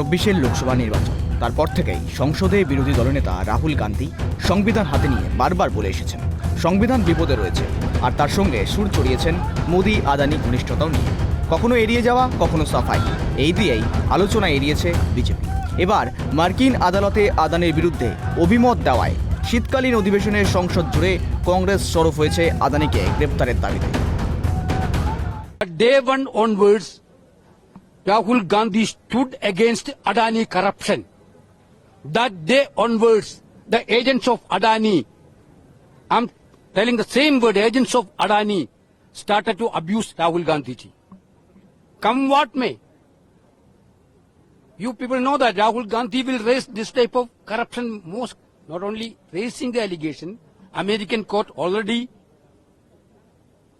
2024-এর লোকসভা নির্বাচন। তারপর থেকেই সংসদে বিরোধী দলনেতা রাহুল গান্ধী সংবিধান হাতে নিয়ে বারবার বলে এসেছেন সংবিধান বিপদে রয়েছে, আর তার সঙ্গে সুর চড়িয়েছেন মোদি আদানি ঘনিষ্ঠতাও নিয়ে। কখনো এড়িয়ে যাওয়া, কখনো সাফাই, এই দিয়েই আলোচনা এড়িয়েছে বিজেপি। এবার মার্কিন আদালতে আদানির বিরুদ্ধে অভিমত দেওয়ায় শীতকালীন অধিবেশনের সংসদ জুড়ে কংগ্রেস সরব হয়েছে আদানিকে গ্রেপ্তারের দাবিতে। Day one onwards, Rahul Gandhi stood against Adani corruption. That day onwards, the agents of Adani, I'm telling the same word, agents of Adani started to abuse Rahul Gandhi ji. Come what may. You people know that Rahul Gandhi will raise this type of corruption most, not only raising the allegation, American court already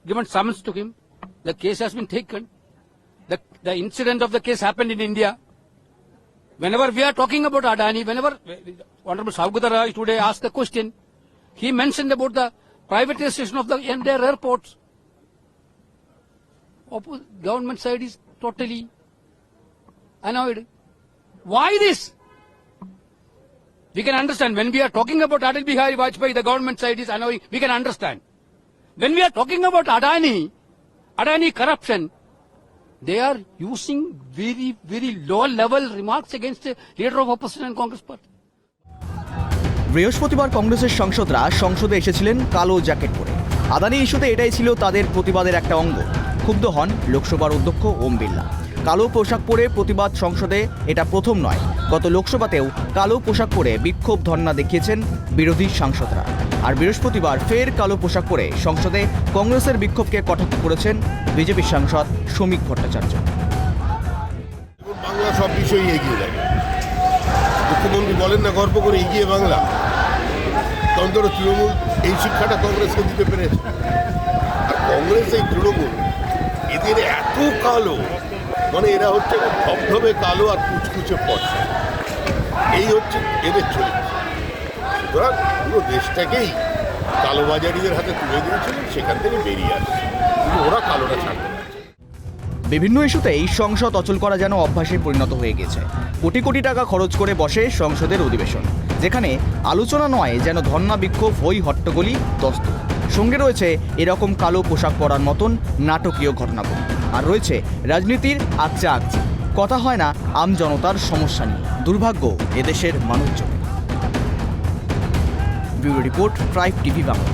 given summons to him. The case has been taken. The incident of the case happened in India. Whenever we are talking about Adani, whenever Honorable Saugata Roy today asked the question, he mentioned about the privatization of the entire airports. Government side is totally annoyed. Why this? We can understand when we are talking about Atal Bihari Vajpayee, the government side is annoying. We can understand. When we are talking about Adani corruption, they are using very, very low-level remarks against the leader of opposition and Congress party. বৃহস্পতিবার কংগ্রেসের সাংসদরা সংসদে এসেছিলেন কালো jacket পরে। আদানি ইস্যুতে এটাই ছিল তাদের প্রতিবাদের একটা অঙ্গ। ক্ষুব্ধ হন লোকসভার অধ্যক্ষ ওম বিড়লা। কালো পোশাক পরে প্রতিবাদ সংসদে এটা প্রথম নয়, গত লোকসভাতেও কালো পোশাক পরে বিক্ষোভ ধর্ণা দেখিয়েছেন বিরোধী সাংসদরা। আর বৃহস্পতিবার ফের কালো পোশাক পরে সংসদে কংগ্রেসের বিক্ষোভকে কটাক্ষ করেছেন বিজেপির সাংসদ শ্রমিক ভট্টাচার্য। বাংলা সব বিষয়ই এগিয়ে যায়। মুখ্যমন্ত্রী বলেন না গর্ব করে এগিয়ে বাংলা, তন্ত্র তৃণমূল এই শিক্ষাটা কংগ্রেসকে দিতে পেরেছে। আর কংগ্রেস এই তৃণমূল এদের এত কালো, মানে এরা হচ্ছে ধবধবে কালো আর কুচকুচে পয়সা, এই হচ্ছে এদের চরিত্র। সুতরাং পুরো দেশটাকেই কালোবাজারিদের হাতে তুলে দিয়েছিলেন, সেখান থেকে বেরিয়ে আসছে, কিন্তু ওরা কালোটা ছাড়বে না। বিভিন্ন ইস্যুতেই সংসদ অচল করা যেন অভ্যাসে পরিণত হয়ে গেছে। কোটি কোটি টাকা খরচ করে বসে সংসদের অধিবেশন, যেখানে আলোচনা নয় যেন ধর্ণা বিক্ষোভ, হই হট্টগোলি, দস্তুর। সঙ্গে রয়েছে এরকম কালো পোশাক পরার মতন নাটকীয় ঘটনাবলী, আর রয়েছে রাজনীতির আকচা, কথা হয় না আম জনতার সমস্যা নিয়ে। দুর্ভাগ্য এদেশের মানুষজন। Bureau report, tribe TV Bangla.